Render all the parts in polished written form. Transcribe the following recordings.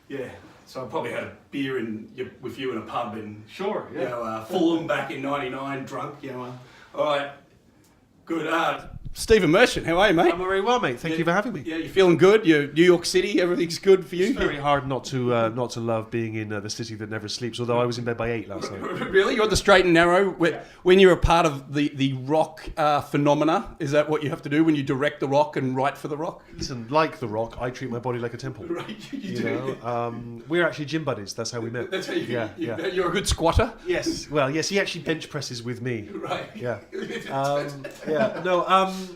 Yeah. So I probably had a beer with you in a pub in Sure, yeah. you know, Fulham back in '99, drunk. You know. All right. Good. Stephen Merchant, how are you, mate? I'm very well, mate. Thank you for having me. Yeah, you feeling good? You're New York City, everything's good for you? It's very hard not to love being in the city that never sleeps, although I was in bed by 8 last night. Really? You're on the straight and narrow? When you're a part of the rock phenomena, is that what you have to do when you direct The Rock and write for The Rock? Listen, like The Rock, I treat my body like a temple. Right, you know? We're actually gym buddies. That's how we met. That's how you're a good squatter? Yes. Well, yes, he actually bench presses with me. Right. Yeah. I know. I've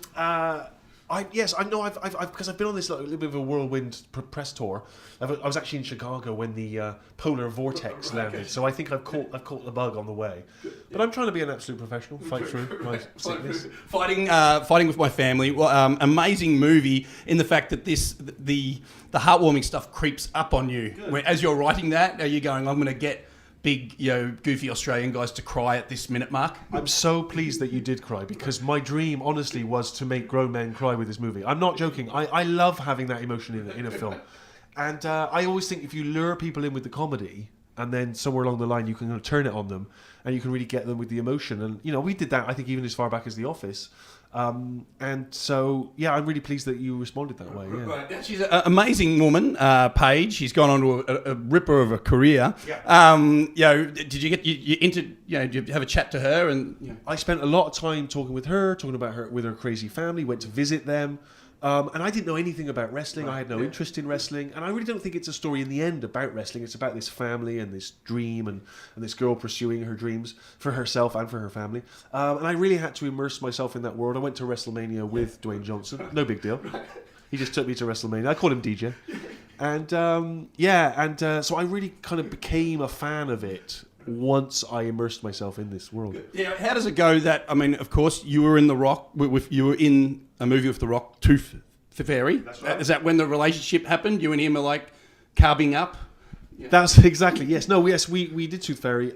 because I've been on this little bit of a whirlwind press tour. I was actually in Chicago when the polar vortex landed, so I think I've caught the bug on the way. But I'm trying to be an absolute professional, fight through my sickness. Fighting with my family. Well, amazing movie in the fact that the heartwarming stuff creeps up on you. As you're writing that, are you going, I'm going to get big, goofy Australian guys to cry at this minute mark? I'm so pleased that you did cry, because my dream, honestly, was to make grown men cry with this movie. I'm not joking. I love having that emotion in a film. And I always think if you lure people in with the comedy, and then somewhere along the line you can kind of turn it on them, and you can really get them with the emotion. And, we did that, I think, even as far back as The Office. And so, yeah, I'm really pleased that you responded that way. Yeah. Right. She's an amazing woman, Paige. She's gone on to a ripper of a career. Yeah. Did you get did you have a chat to her? And I spent a lot of time talking with her with her crazy family. Went to visit them. And I didn't know anything about wrestling. I had no interest in wrestling. And I really don't think it's a story in the end about wrestling. It's about this family and this dream and this girl pursuing her dreams for herself and for her family. And I really had to immerse myself in that world. I went to WrestleMania with Dwayne Johnson. No big deal. He just took me to WrestleMania. I called him DJ. And so I really kind of became a fan of it once I immersed myself in this world. Yeah, how does it go that, of course, you were in The Rock, you were in a movie with The Rock, Tooth Fairy. That's right. Is that when the relationship happened? You and him are like carving up? Yeah. That's exactly, yes. No, yes, we did Tooth Fairy.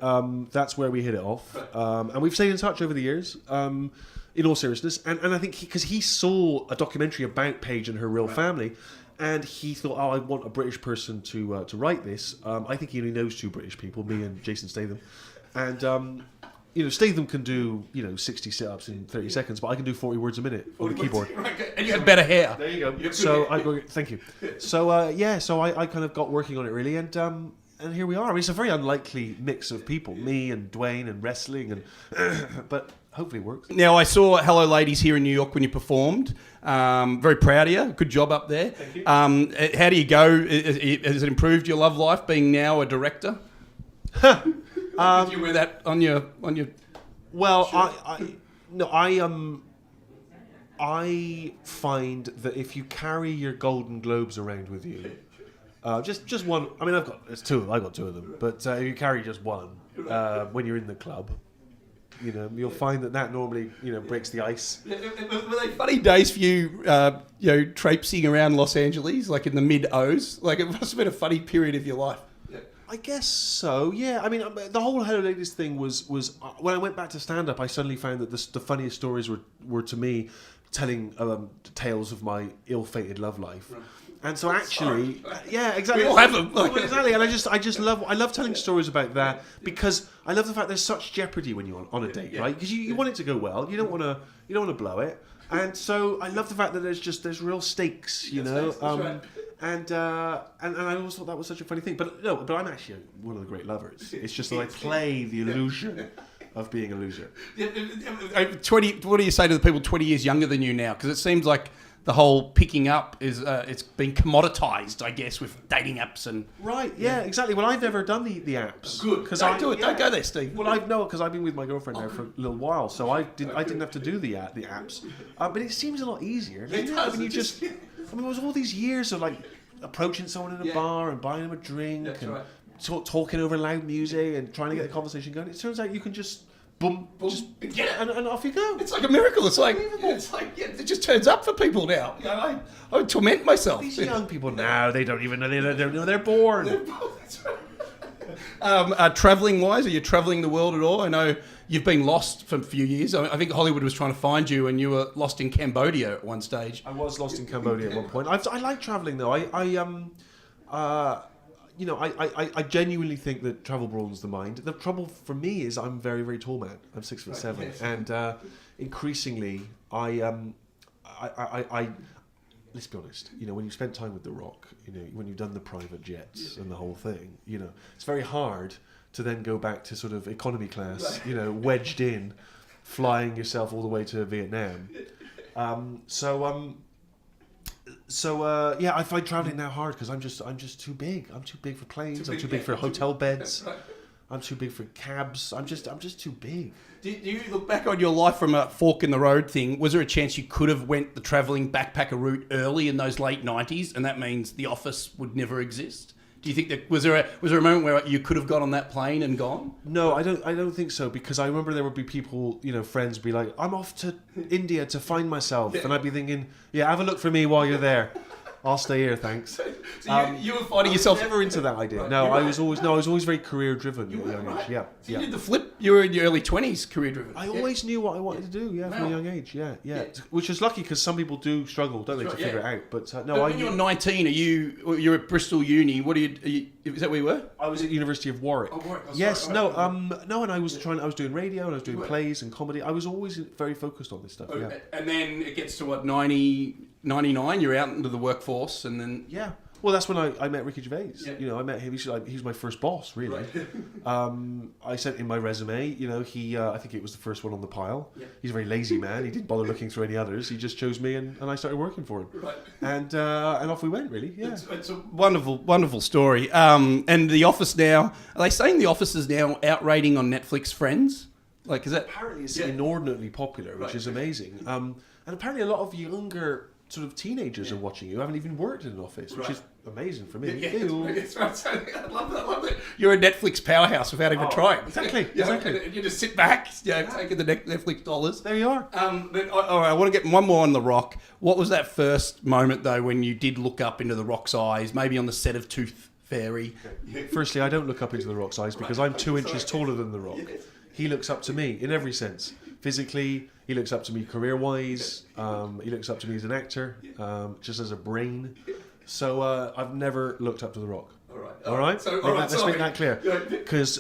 That's where we hit it off. And we've stayed in touch over the years, in all seriousness. And I think because he saw a documentary about Paige and her real family, and he thought, I want a British person to write this. I think he only knows 2 British people, me and Jason Statham. And, Statham can do, 60 sit-ups in 30 seconds, but I can do 40 words a minute on the keyboard. And you had better hair. There you go. So thank you. So, I kind of got working on it, really, and here we are. It's a very unlikely mix of people, me and Dwayne and wrestling, and but hopefully it works. Now, I saw Hello Ladies here in New York when you performed. Very proud of you. Good job up there. Thank you. How do you go? Has it improved your love life being now a director? Did you wear that on your? Well, shirt? I find that if you carry your Golden Globes around with you, just one. I mean, there's 2. I got 2 of them, but if you carry just one when you're in the club, you'll find that normally breaks the ice. Were they funny days for you, traipsing around Los Angeles, like in the mid-O's? Like, it must have been a funny period of your life. I guess so, yeah. I mean, the whole Hello Ladies thing was when I went back to stand-up, I suddenly found that the funniest stories were to me telling tales of my ill-fated love life. Right. And so actually, yeah, exactly. We all have them. Exactly, and I love telling stories about that, because I love the fact there's such jeopardy when you're on a date, right? Because you want it to go well, you don't want to blow it, and so I love the fact that there's real stakes, That's right. And I always thought that was such a funny thing, but I'm actually one of the great lovers. It's just that I play the illusion of being a loser. 20. What do you say to the people 20 years younger than you now? Because it seems like the whole picking up is it's been commoditized, I guess, with dating apps and. Right. Yeah. Exactly. Well, I've never done the apps. Good. Because I do it. Yeah. Don't go there, Steve. Well, because I've been with my girlfriend now for a little while, so I didn't have to do the apps. But it seems a lot easier. It does. When you just. I mean, it was all these years of like approaching someone in a bar and buying them a drink talking over loud music and trying to get the conversation going. It turns out you can just boom, just get it, and off you go. It's like a miracle. It's like it just turns up for people now. I would torment myself. These young people now, they don't even know they're born. That's right. Travelling wise, are you travelling the world at all? I know you've been lost for a few years. I think Hollywood was trying to find you, and you were lost in Cambodia at one stage. I was lost in Cambodia at one point. I like travelling though. you know, I genuinely think that travel broadens the mind. The trouble for me is I'm a very, very tall man. I'm 6'7", Yes. and increasingly I let's be honest. You know, when you spend time with The Rock, you know, when you've done the private jets and the whole thing, you know, it's very hard to then go back to sort of economy class. You know, wedged in, flying yourself all the way to Vietnam. Yeah, I find traveling now hard because I'm just too big. I'm too big for planes. I'm too big for hotel beds. I'm too big for cabs. I'm just too big. Do you look back on your life from a fork in the road thing? Was there a chance you could have went the travelling backpacker route early in those late 90s, and that means The Office would never exist? Do you think that was there a moment where you could have got on that plane and gone? No, I don't think so, because I remember there would be people, you know, friends be like, I'm off to India to find myself, and I'd be thinking, yeah, have a look for me while you're there. I'll stay here, thanks. So you were finding yourself never into that idea. Right, No, I was always very career driven at a young age. Yeah, So you did the flip. You were in your early 20s, career driven. I always knew what I wanted to do. Yeah, from a young age. Yeah. Which is lucky because some people do struggle, don't they, to figure it out. But no, when you're 19, you're at Bristol Uni. What are you? Is that where you were? I was at University of Warwick. Oh, Warwick. Yes, no, and I was doing radio and I was doing plays and comedy. I was always very focused on this stuff. Yeah. And then it gets to what 99. You're out into the workforce, and then yeah. Well, that's when I met Ricky Gervais. Yeah. You know, I met him. He was my first boss, really. Right. I sent him my resume. You know, I think it was the first one on the pile. Yeah. He's a very lazy man. He didn't bother looking through any others. He just chose me, and I started working for him. Right. And off we went, really. Yeah. It's a wonderful story. And The Office now, are they saying The Office is now outrating on Netflix Friends? Like, is that Apparently it's inordinately popular, which is amazing. And apparently a lot of younger sort of teenagers are watching you, haven't even worked in an office, which is amazing for me. Yeah, it's right. I love that. You're a Netflix powerhouse without even trying. Exactly. And you just sit back, taking the Netflix dollars. There you are. But all right, I want to get one more on The Rock. What was that first moment, though, when you did look up into The Rock's eyes, maybe on the set of Tooth Fairy? Firstly, I don't look up into The Rock's eyes because I'm 2 inches taller than The Rock. Yes. He looks up to me in every sense. Physically, he looks up to me career-wise. He looks up to me as an actor, just as a brain. So I've never looked up to The Rock. All right. So, Let's make that clear. Because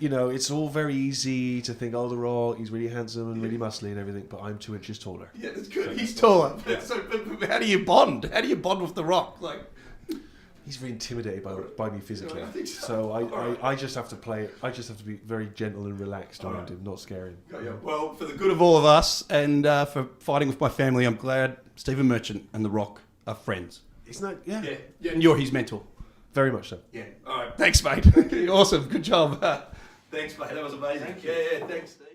you know, it's all very easy to think, oh, The Rock, he's really handsome and really muscly and everything, but I'm 2 inches taller. Yeah, that's good. He's taller. But how do you bond? How do you bond with The Rock? Like, he's very intimidated by me physically. I think so. So I just have to play. I just have to be very gentle and relaxed around him, not scare him. Well, for the good of all of us and for fighting with my family, I'm glad Stephen Merchant and The Rock are friends. Isn't that? Yeah. And you're his mentor. Very much so. Yeah. All right. Thanks, mate. Awesome. Good job. Thanks, mate. That was amazing. Thank you. Yeah. Thanks, Steve.